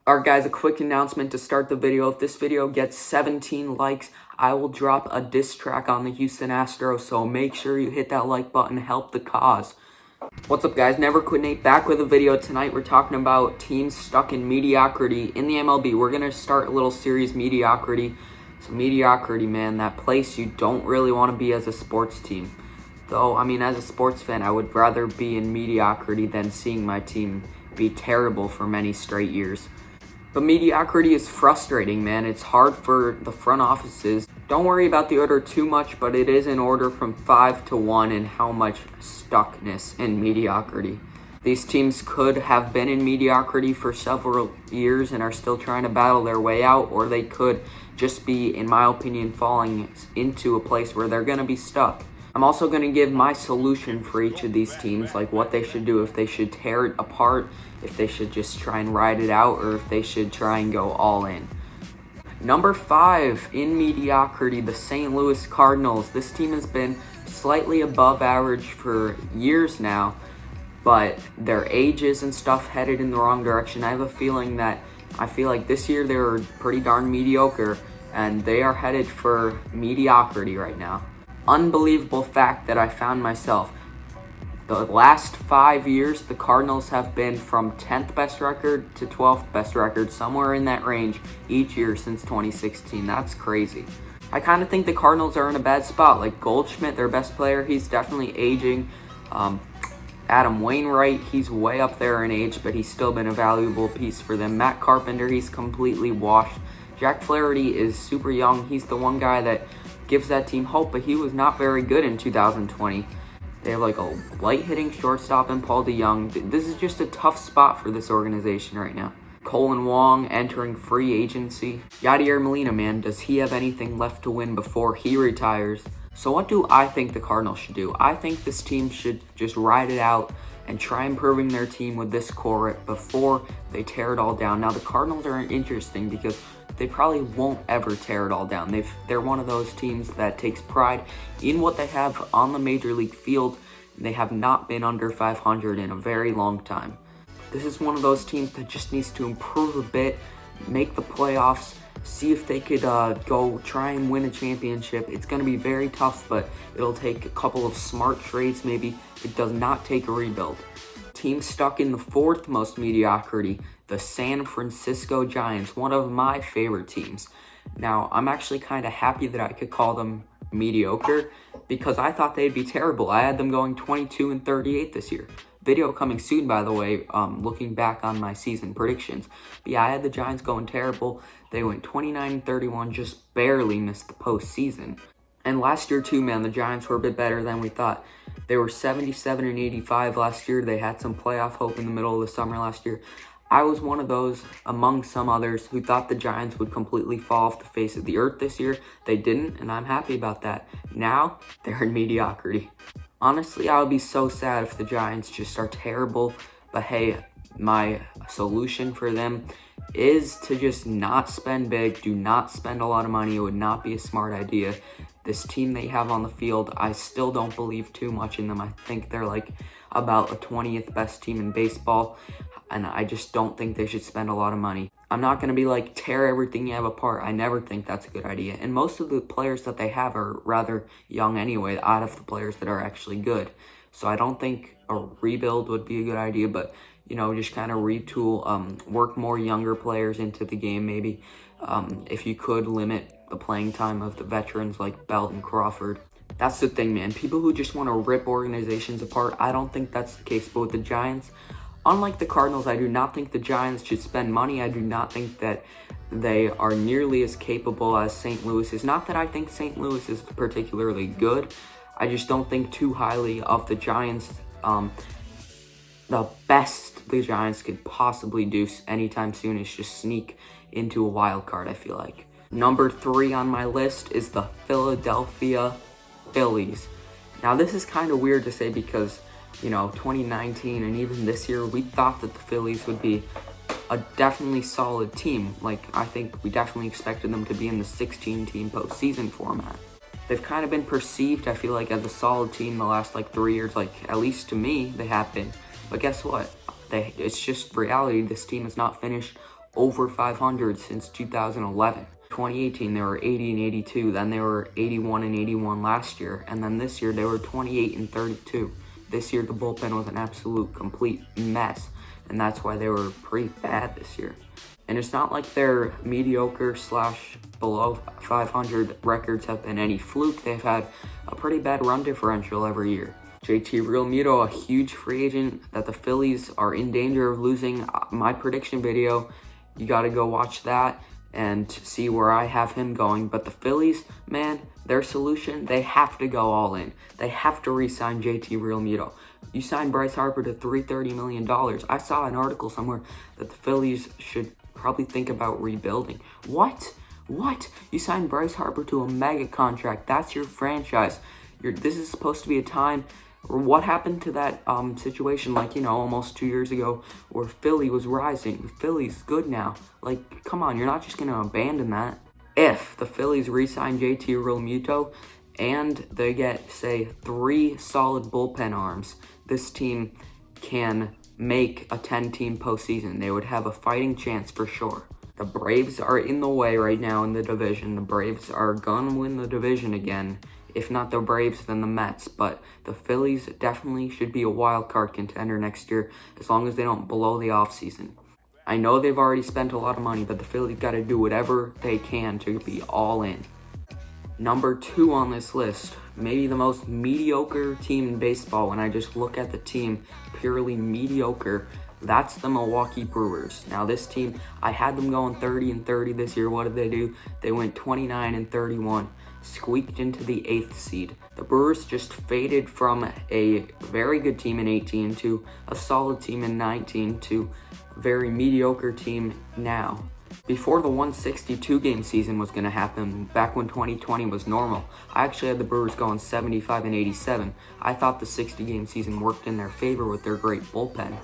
Alright guys, a quick announcement to start the video. If this video gets 17 likes, I will drop a diss track on the Houston Astros, so make sure you hit that like button, help the cause. What's up guys, Never Quit Nate back with a video. Tonight we're talking about teams stuck in mediocrity in the MLB. We're going to start a little series, mediocrity. So mediocrity, man, that place you don't really want to be as a sports team. Though, I mean, as a sports fan, I would rather be in mediocrity than seeing my team be terrible for many straight years. But mediocrity is frustrating, man. It's hard for the front offices. Don't worry about the order too much, but it is in order from 5 to 1 in how much stuckness in mediocrity. These teams could have been in mediocrity for several years and are still trying to battle their way out, or they could just be, in my opinion, falling into a place where they're going to be stuck. I'm also going to give my solution for each of these teams, like what they should do, if they should tear it apart, if they should just try and ride it out, or if they should try and go all in. Number 5 in mediocrity, the St. Louis Cardinals. This team has been slightly above average for years now, but their ages and stuff headed in the wrong direction. I feel like this year they were pretty darn mediocre, and they are headed for mediocrity right now. Unbelievable fact that I found myself. The last 5 years, the Cardinals have been from 10th best record to 12th best record, somewhere in that range each year since 2016. That's crazy. I kind of think the Cardinals are in a bad spot. Like Goldschmidt, their best player, he's definitely aging. Adam Wainwright, he's way up there in age, but he's still been a valuable piece for them. Matt Carpenter, he's completely washed. Jack Flaherty is super young. He's the one guy that gives that team hope, but he was not very good in 2020. They have like a light-hitting shortstop in Paul DeYoung. This is just a tough spot for this organization right now. Colin Wong entering free agency. Yadier Molina, man, does he have anything left to win before he retires? So what do I think the Cardinals should do? I think this team should just ride it out and try improving their team with this core before they tear it all down. Now, the Cardinals are interesting because they probably won't ever tear it all down. They're one of those teams that takes pride in what they have on the major league field, and they have not been under 500 in a very long time. This is one of those teams that just needs to improve a bit, make the playoffs, see if they could go try and win a championship. It's going to be very tough, but it'll take a couple of smart trades maybe. It does not take a rebuild. Team stuck in the 4th most mediocrity, the San Francisco Giants, one of my favorite teams. Now, I'm actually kind of happy that I could call them mediocre because I thought they'd be terrible. I had them going 22-38 this year. Video coming soon, by the way, looking back on my season predictions. But yeah, I had the Giants going terrible. They went 29-31, just barely missed the postseason. And last year too, man, the Giants were a bit better than we thought. They were 77-85 last year. They had some playoff hope in the middle of the summer last year. I was one of those, among some others, who thought the Giants would completely fall off the face of the earth this year. They didn't, and I'm happy about that. Now, they're in mediocrity. Honestly, I would be so sad if the Giants just are terrible. But hey, my solution for them is to just not spend big. Do not spend a lot of money. It would not be a smart idea. This team they have on the field, I still don't believe too much in them. I think they're like about a 20th best team in baseball, and I just don't think they should spend a lot of money. I'm not going to be like, tear everything you have apart. I never think that's a good idea. And most of the players that they have are rather young anyway, out of the players that are actually good. So I don't think a rebuild would be a good idea, but, you know, just kind of retool, work more younger players into the game maybe. If you could limit the playing time of the veterans like Belt and Crawford. That's the thing, man. People who just want to rip organizations apart, I don't think that's the case. But with the Giants, unlike the Cardinals, I do not think the Giants should spend money. I do not think that they are nearly as capable as St. Louis is. Not that I think St. Louis is particularly good. I just don't think too highly of the Giants. The best the Giants could possibly do anytime soon is just sneak into a wild card, I feel like. Number 3 on my list is the Philadelphia Phillies. Now, this is kind of weird to say because, you know, 2019 and even this year, we thought that the Phillies would be a definitely solid team. Like, I think we definitely expected them to be in the 16-team postseason format. They've kind of been perceived, I feel like, as a solid team the last, 3 years. Like, at least to me, they have been. But guess what? It's just reality. This team has not finished over 500 since 2011. 2018, they were 80 and 82. Then they were 81 and 81 last year. And then this year, they were 28 and 32. This year, the bullpen was an absolute complete mess. And that's why they were pretty bad this year. And it's not like their mediocre / below 500 records have been any fluke. They've had a pretty bad run differential every year. JT Realmuto, a huge free agent that the Phillies are in danger of losing. My prediction video, you got to go watch that and see where I have him going. But the Phillies, man, their solution, they have to go all in. They have to re-sign JT Realmuto. You signed Bryce Harper to $330 million. I saw an article somewhere that the Phillies should probably think about rebuilding. What? You signed Bryce Harper to a mega contract. That's your franchise. This is supposed to be a time. What happened to that situation, like, almost 2 years ago where Philly was rising? Philly's good now. Like, come on, you're not just going to abandon that. If the Phillies re-sign JT Realmuto and they get, say, 3 solid bullpen arms, this team can make a 10-team postseason. They would have a fighting chance for sure. The Braves are in the way right now in the division. The Braves are going to win the division again. If not the Braves, then the Mets. But the Phillies definitely should be a wild card contender next year as long as they don't blow the offseason. I know they've already spent a lot of money, but the Phillies got to do whatever they can to be all in. Number 2 on this list, maybe the most mediocre team in baseball. When I just look at the team, purely mediocre, that's the Milwaukee Brewers. Now this team, I had them going 30 and 30 this year. What did they do? They went 29 and 31. Squeaked into the 8th seed. The Brewers just faded from a very good team in 18 to a solid team in 19 to a very mediocre team now. Before the 162 game season was going to happen, back when 2020 was normal, I actually had the Brewers going 75 and 87. I thought the 60 game season worked in their favor with their great bullpen.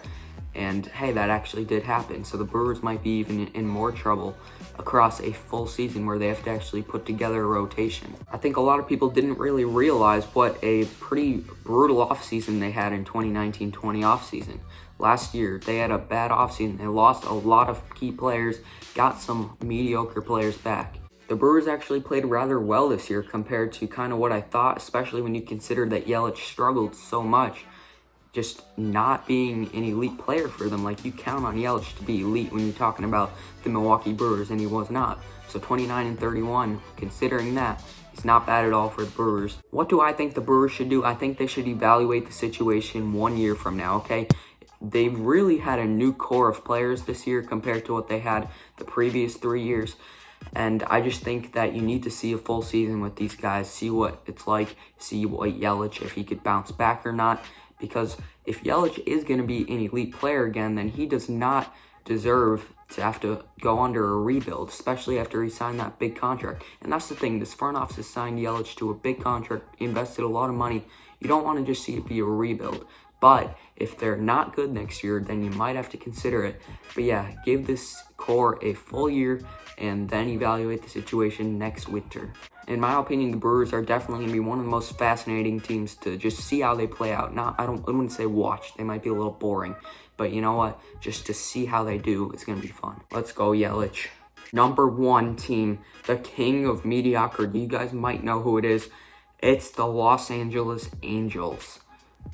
And hey, that actually did happen. So the Brewers might be even in more trouble across a full season where they have to actually put together a rotation. I think a lot of people didn't really realize what a pretty brutal offseason they had in 2019-20 offseason. Last year, they had a bad offseason. They lost a lot of key players, got some mediocre players back. The Brewers actually played rather well this year compared to kind of what I thought, especially when you consider that Yelich struggled so much. Just not being an elite player for them. Like, you count on Yelich to be elite when you're talking about the Milwaukee Brewers, and he was not. So 29 and 31, considering that, it's not bad at all for the Brewers. What do I think the Brewers should do? I think they should evaluate the situation 1 year from now, okay? They've really had a new core of players this year compared to what they had the previous 3 years. And I just think that you need to see a full season with these guys, see what it's like, see what Yelich, if he could bounce back or not. Because if Yelich is going to be an elite player again, then he does not deserve to have to go under a rebuild, especially after he signed that big contract. And that's the thing, this front office has signed Yelich to a big contract, invested a lot of money. You don't want to just see it be a rebuild. But if they're not good next year, then you might have to consider it. But yeah, give this core a full year and then evaluate the situation next winter. In my opinion, the Brewers are definitely going to be one of the most fascinating teams to just see how they play out. I wouldn't say watch. They might be a little boring. But you know what? Just to see how they do, it's going to be fun. Let's go, Yelich. Number 1 team, the king of mediocrity. You guys might know who it is. It's the Los Angeles Angels.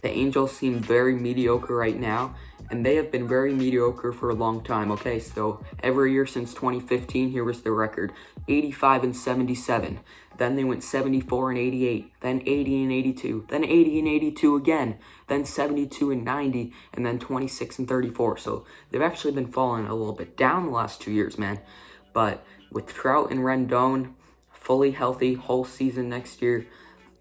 The Angels seem very mediocre right now, and they have been very mediocre for a long time, okay? So every year since 2015, here was the record, 85 and 77. Then they went 74 and 88, then 80 and 82, then 80 and 82 again, then 72 and 90, and then 26 and 34. So they've actually been falling a little bit down the last 2 years, man. But with Trout and Rendon fully healthy whole season next year,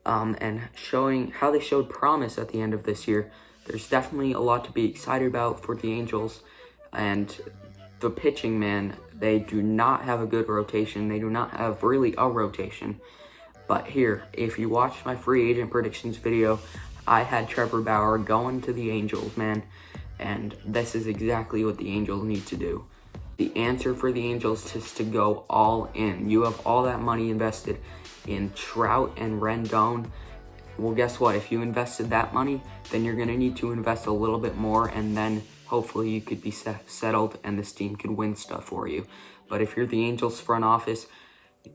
and showing how they showed promise at the end of this year, there's definitely a lot to be excited about for the Angels. And the pitching, man, they do not have a good rotation. They do not have really a rotation. But here, if you watched my free agent predictions video, I had Trevor Bauer going to the Angels, man. And this is exactly what the Angels need to do. The answer for the Angels is to go all in. You have all that money invested in Trout and Rendon. Well, guess what? If you invested that money, then you're going to need to invest a little bit more and then hopefully you could be settled and this team could win stuff for you. But if you're the Angels front office,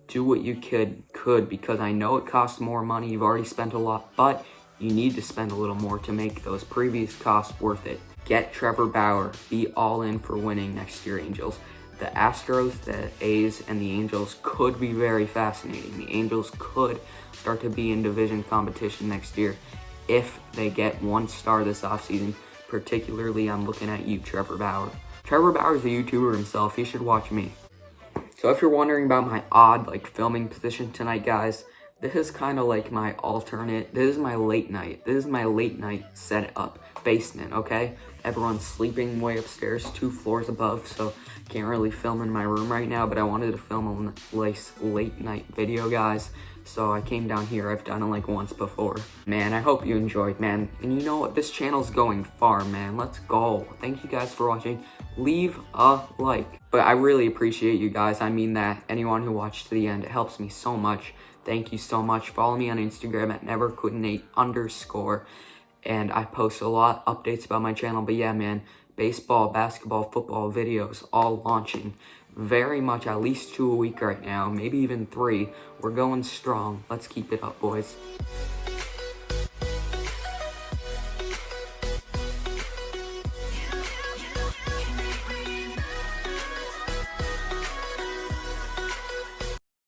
do what you could because I know it costs more money. You've already spent a lot, but you need to spend a little more to make those previous costs worth it. Get Trevor Bauer. Be all in for winning next year, Angels. The Astros, the A's, and the Angels could be very fascinating. The Angels could start to be in division competition next year if they get one star this offseason. Particularly, I'm looking at you, Trevor Bauer. Trevor Bauer is a YouTuber himself. He should watch me. So if you're wondering about my odd filming position tonight, guys, this is kind of like my alternate. This is my late night. This is my late night setup. Basement, okay? Everyone's sleeping way upstairs, 2 floors above, so can't really film in my room right now, but I wanted to film a late night video, guys. So I came down here. I've done it once before. Man, I hope you enjoyed, man. And you know what? This channel's going far, man. Let's go. Thank you guys for watching. Leave a like. But I really appreciate you guys. I mean that. Anyone who watched to the end, it helps me so much. Thank you so much. Follow me on Instagram at neverquitnate_. And I post a lot of updates about my channel. But yeah, man, baseball, basketball, football videos all launching. Very much, at least 2 a week right now, maybe even 3. We're going strong. Let's keep it up, boys.